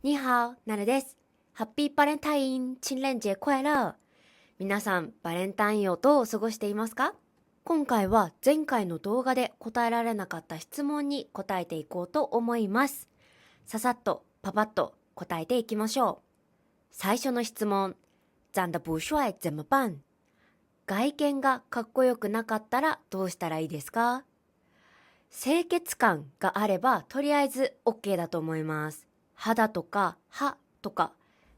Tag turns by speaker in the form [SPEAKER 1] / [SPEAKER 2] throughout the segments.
[SPEAKER 1] 你好、なるです。ハッピーバレンタイン、チンレンジェ快乐。皆さん、バレンタインをどう過ごしていますか？今回は前回の動画で答えられなかった質問に答えていこうと思います。ささっと、パパッと答えていきましょう。最初の質問。長得不帅怎么办？外見がかっこよくなかったらどうしたらいいですか？清潔感があればとりあえず OK だと思います。肌とか歯とか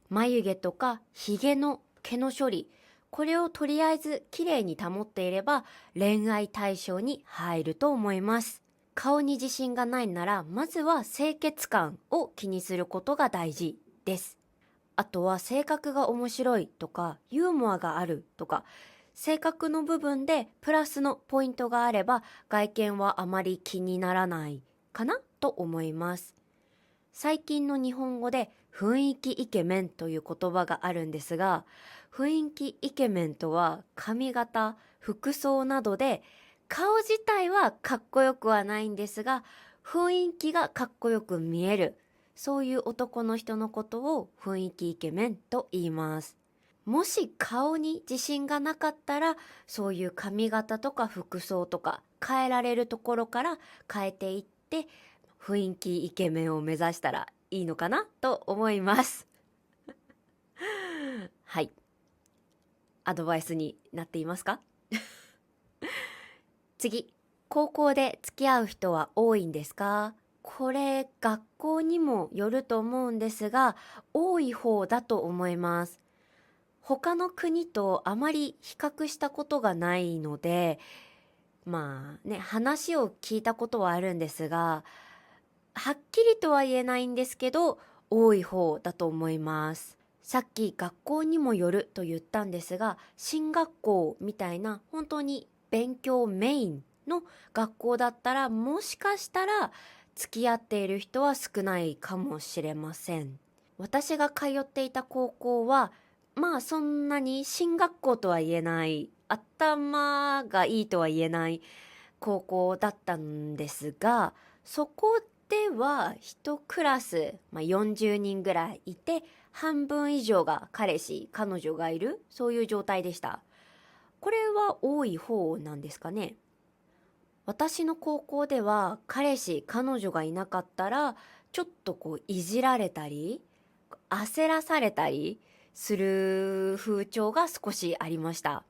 [SPEAKER 1] 眉毛とかひげの毛の処理、これをとりあえずきれいに保っていれば恋愛対象に入ると思います。顔に自信がないならまずは清潔感を気にすることが大事です。あとは性格が面白いとかユーモアがあるとか、性格の部分でプラスのポイントがあれば外見はあまり気にならないかなと思います。最近の日本語で雰囲気イケメンという言葉があるんですが、雰囲気イケメンとは髪型、服装などで顔自体はかっこよくはないんですが、雰囲気がかっこよく見える、そういう男の人のことを雰囲気イケメンと言います。もし顔に自信がなかったら、そういう髪型とか服装とか変えられるところから変えていって、雰囲気イケメンを目指したらいいのかなと思います。はい。アドバイスになっていますか？次。高校で付き合う人は多いんですか？これ、学校にもよると思うんですが、多い方だと思います。他の国とあまり比較したことがないので、まあね、話を聞いたことはあるんですが、はっきりとは言えないんですけど、多い方だと思います。さっき学校にもよると言ったんですが、進学校みたいな本当に勉強メインの学校だったら、もしかしたら付き合っている人は少ないかもしれません。私が通っていた高校は、まあそんなに進学校とは言えない、頭がいいとは言えない高校だったんですが、そこでは一クラス、40人ぐらいいて、半分以上が彼氏、彼女がいる、そういう状態でした。これは多い方なんですかね。私の高校では彼氏、彼女がいなかったら、ちょっといじられたり、焦らされたりする風潮が少しありました。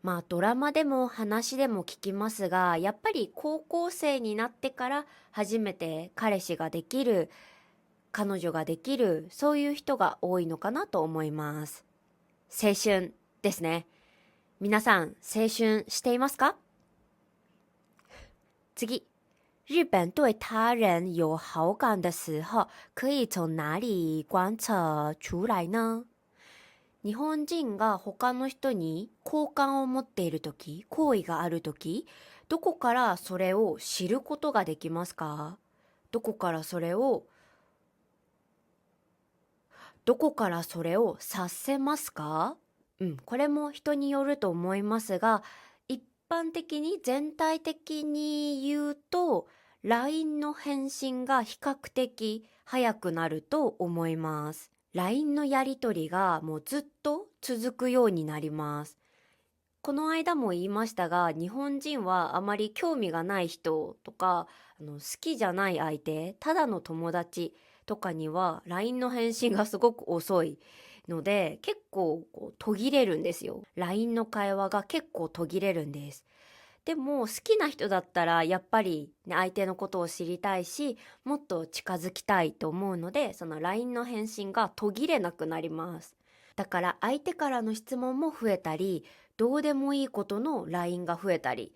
[SPEAKER 1] まあドラマでも話でも聞きますが、やっぱり高校生になってから初めて彼氏ができる、彼女ができる、そういう人が多いのかなと思います。青春ですね。皆さん青春していますか？次。日本对他人有好感的时候，可以从哪里观察出来呢？日本人が他の人に好感を持っているとき、好意があるとき、どこからそれを知ることができますか？どこからそれを、どこからそれを察せますか？これも人によると思いますが、一般的に全体的に言うと、LINE の返信が比較的早くなると思います。LINE のやり取りがもうずっと続くようになります。この間も言いましたが、日本人はあまり興味がない人とか、好きじゃない相手、ただの友達とかには LINE の返信がすごく遅いので、結構途切れるんですよ。LINE の会話が結構途切れるんです。でも好きな人だったらやっぱり、ね、相手のことを知りたいし、もっと近づきたいと思うので、その LINE の返信が途切れなくなります。だから相手からの質問も増えたり、どうでもいいことの LINE が増えたり、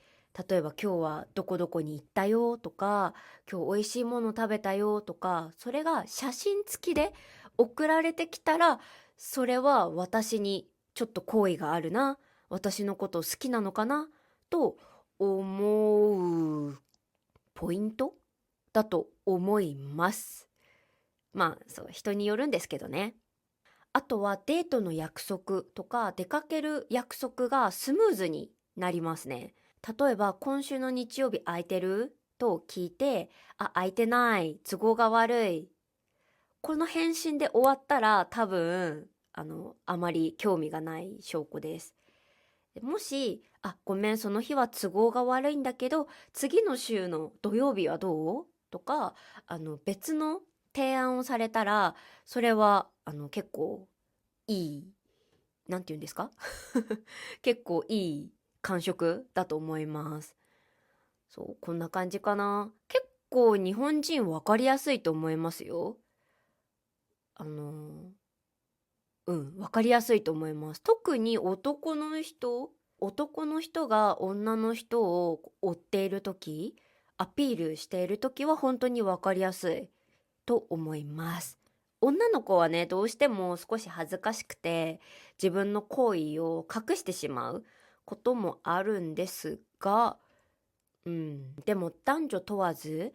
[SPEAKER 1] 例えば今日はどこどこに行ったよとか、今日美味しいもの食べたよとか、それが写真付きで送られてきたら、それは私にちょっと好意があるな、私のこと好きなのかなと思うポイントだと思います。まあそう、人によるんですけどね。あとはデートの約束とか出かける約束がスムーズになりますね。例えば今週の日曜日空いてると聞いて、あ、空いてない、都合が悪い。この返信で終わったら多分あまり興味がない証拠です。もし、ごめん、その日は都合が悪いんだけど、次の週の土曜日はどうとか、別の提案をされたら、それは、結構いい、なんて言うんですか結構いい感触だと思います。そう、こんな感じかな。結構日本人わかりやすいと思いますよ。あのわかりやすいと思います。特に男の人が女の人を追っている時、アピールしている時は本当にわかりやすいと思います。女の子はね、どうしても少し恥ずかしくて自分の行為を隠してしまうこともあるんですが、でも男女問わず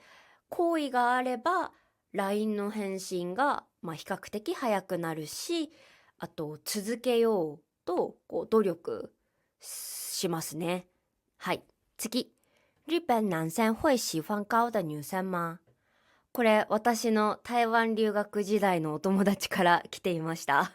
[SPEAKER 1] 好意があれば LINE の返信が、比較的早くなるし、あと続けようと努力しますね。はい。次。日本男生会喜欢高的女生吗？これ私の台湾留学時代のお友達から来ていました。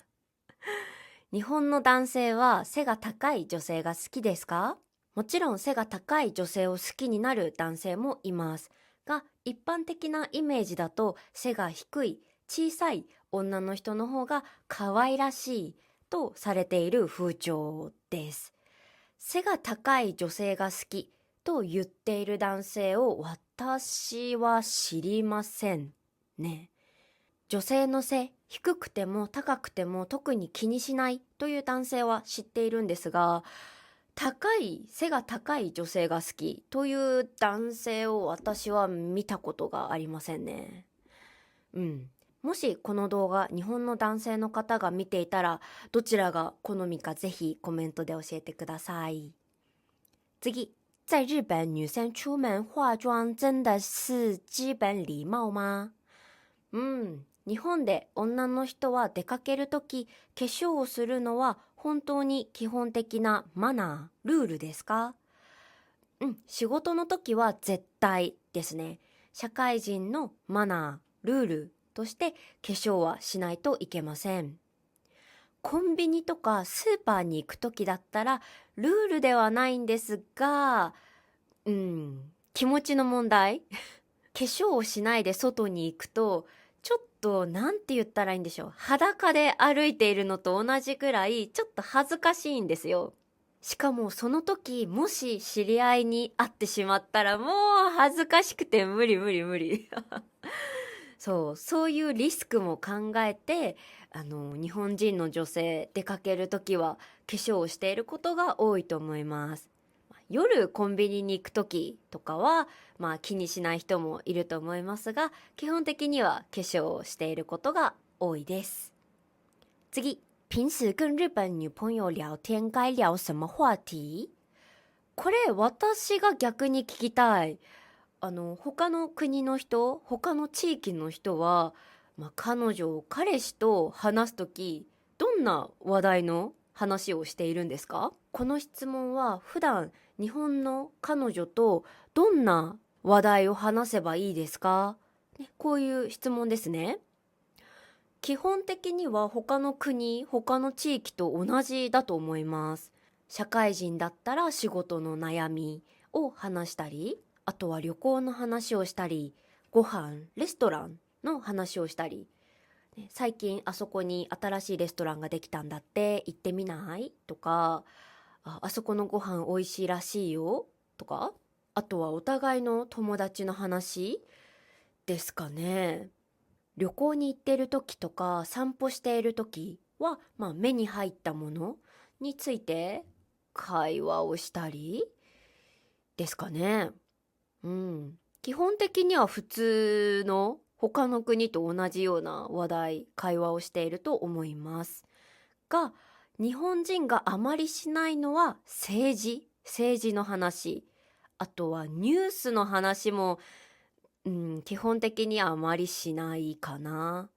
[SPEAKER 1] 日本の男性は背が高い女性が好きですか？もちろん背が高い女性を好きになる男性もいますが、一般的なイメージだと背が低い、小さい女の人の方が可愛らしいとされている風潮です。背が高い女性が好きと言っている男性を私は知りませんね。女性の背、低くても高くても特に気にしないという男性は知っているんですが、背が高い女性が好きという男性を私は見たことがありませんね。もしこの動画、日本の男性の方が見ていたら、どちらが好みかぜひコメントで教えてください。次。在日本女生出門化妝真的是基本礼貌嗎？日本で女の人は出かけるとき、化粧をするのは本当に基本的なマナー、ルールですか？仕事の時は絶対ですね。社会人のマナー、ルールとして化粧はしないといけません。コンビニとかスーパーに行く時だったらルールではないんですが、気持ちの問題化粧をしないで外に行くと、ちょっとなんて言ったらいいんでしょう。裸で歩いているのと同じくらいちょっと恥ずかしいんですよ。しかもその時もし知り合いに会ってしまったらもう恥ずかしくて無理無理無理。そういうリスクも考えて、日本人の女性出かける時は化粧をしていることが多いと思います。夜コンビニに行く時とかは、気にしない人もいると思いますが、基本的には化粧をしていることが多いです。次。平時跟日本女朋友聊天该聊什么話題？これ私が逆に聞きたい。他の国の人、他の地域の人は、彼女、彼氏と話すとき、どんな話題の話をしているんですか？この質問は普段日本の彼女とどんな話題を話せばいいですか？こういう質問ですね。基本的には他の国、他の地域と同じだと思います。社会人だったら仕事の悩みを話したり、あとは旅行の話をしたり、ご飯、レストランの話をしたり、最近あそこに新しいレストランができたんだって行ってみないとか、あそこのご飯美味しいらしいよとか、あとはお互いの友達の話ですかね。旅行に行ってる時とか散歩している時は、目に入ったものについて会話をしたりですかね。基本的には普通の他の国と同じような話題、会話をしていると思いますが、日本人があまりしないのは政治の話、あとはニュースの話も、基本的にはあまりしないかな。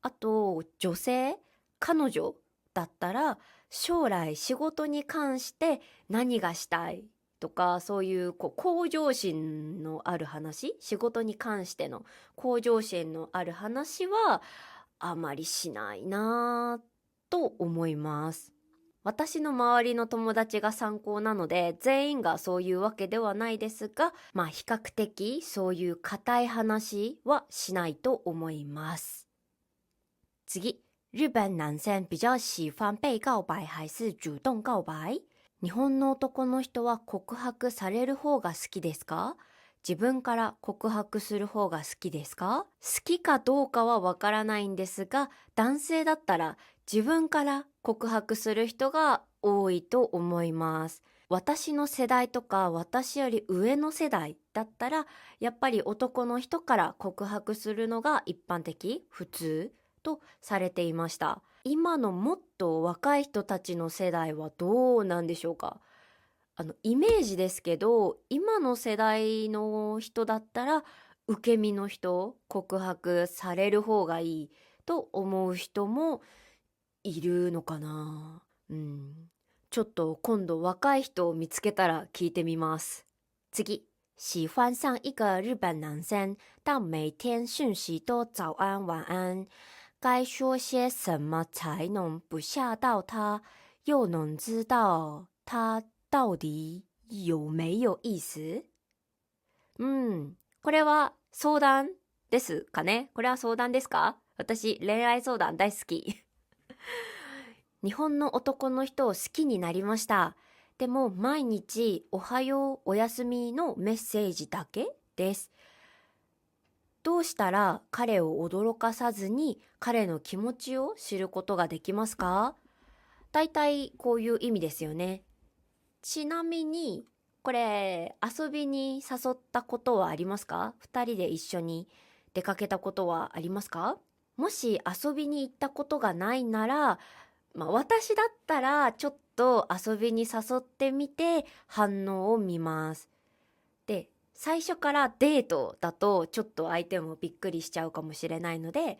[SPEAKER 1] あと、女性、彼女だったら将来仕事に関して何がしたいとか、そういう向上心のある話、仕事に関しての向上心のある話はあまりしないなと思います。私の周りの友達が参考なので、全員がそういうわけではないですが、比較的そういう固い話はしないと思います。次、日本男生比較喜歡被告白還是主動告白？日本の男の人は告白される方が好きですか？自分から告白する方が好きですか？好きかどうかはわからないんですが、男性だったら自分から告白する人が多いと思います。私の世代とか私より上の世代だったら、やっぱり男の人から告白するのが一般的、普通とされていました。今のもっと若い人たちの世代はどうなんでしょうか。イメージですけど、今の世代の人だったら受け身の人、告白される方がいいと思う人もいるのかな。ちょっと今度若い人を見つけたら聞いてみます。次。喜欢上一个日本男生，但每天讯息都早安晚安，该说些什么才能不吓到他，又能知道他到底有没有意思？これは相談ですかね？これは相談ですか？私、恋愛相談大好き。日本の男の人を好きになりました。でも毎日おはようおやすみのメッセージだけです。どうしたら彼を驚かさずに彼の気持ちを知ることができますか？だいたいこういう意味ですよね。ちなみにこれ遊びに誘ったことはありますか？二人で一緒に出かけたことはありますか？もし遊びに行ったことがないなら、私だったらちょっと遊びに誘ってみて反応を見ます。で、最初からデートだとちょっと相手もびっくりしちゃうかもしれないので、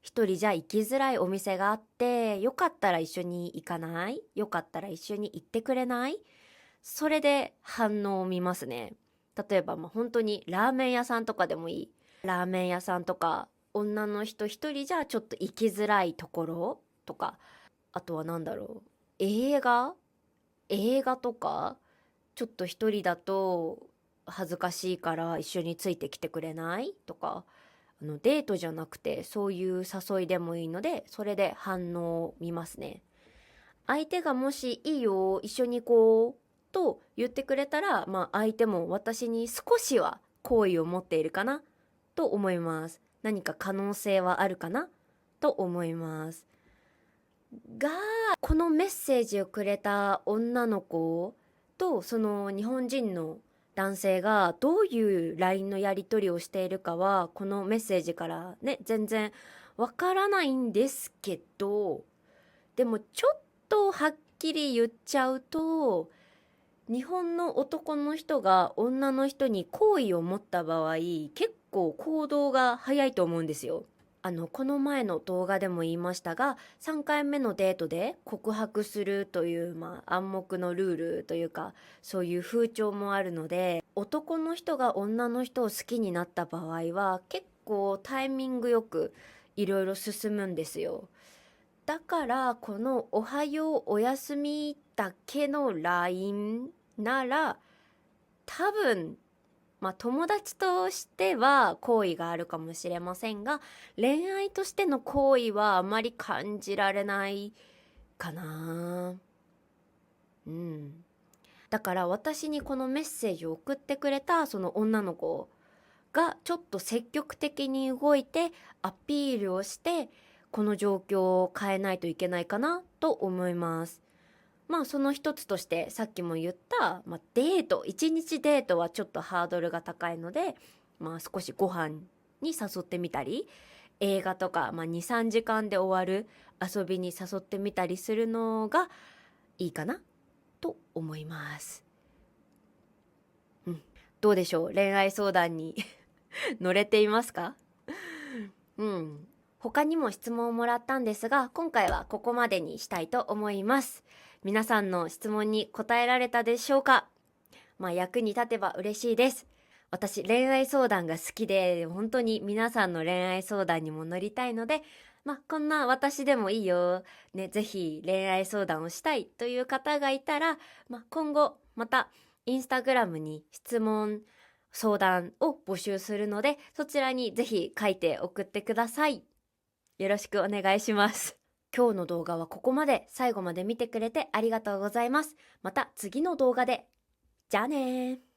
[SPEAKER 1] 一人じゃ行きづらいお店があって、よかったら一緒に行かない？よかったら一緒に行ってくれない？それで反応を見ますね。例えば本当にラーメン屋さんとかでもいい。ラーメン屋さんとか、女の人一人じゃちょっと行きづらいところとか、あとは映画とか、ちょっと一人だと恥ずかしいから一緒についてきてくれないとか、デートじゃなくてそういう誘いでもいいので、それで反応を見ますね。相手がもしいいよ、一緒に行こうと言ってくれたら、相手も私に少しは好意を持っているかなと思います。何か可能性はあるかなと思います。が、このメッセージをくれた女の子とその日本人の男性がどういう LINE のやり取りをしているかはこのメッセージからね全然わからないんですけど、でもちょっとはっきり言っちゃうと、日本の男の人が女の人に好意を持った場合、結構行動が早いと思うんですよ。この前の動画でも言いましたが、3回目のデートで告白するという、暗黙のルールというか、そういう風潮もあるので、男の人が女の人を好きになった場合は、結構タイミングよくいろいろ進むんですよ。だから、このおはようおやすみだけの LINE なら、多分、友達としては好意があるかもしれませんが、恋愛としての好意はあまり感じられないかな。だから私にこのメッセージを送ってくれたその女の子がちょっと積極的に動いてアピールをして、この状況を変えないといけないかなと思います。その一つとしてさっきも言った、デート、一日デートはちょっとハードルが高いので、少しご飯に誘ってみたり、映画とか、2、3時間で終わる遊びに誘ってみたりするのがいいかなと思います。どうでしょう？恋愛相談に乗れていますか？他にも質問をもらったんですが、今回はここまでにしたいと思います。皆さんの質問に答えられたでしょうか？役に立てば嬉しいです。私恋愛相談が好きで、本当に皆さんの恋愛相談にも乗りたいので、こんな私でもいいよ、ね、ぜひ恋愛相談をしたいという方がいたら、今後またインスタグラムに質問相談を募集するので、そちらにぜひ書いて送ってください。よろしくお願いします。今日の動画はここまで。最後まで見てくれてありがとうございます。また次の動画で。じゃあねー。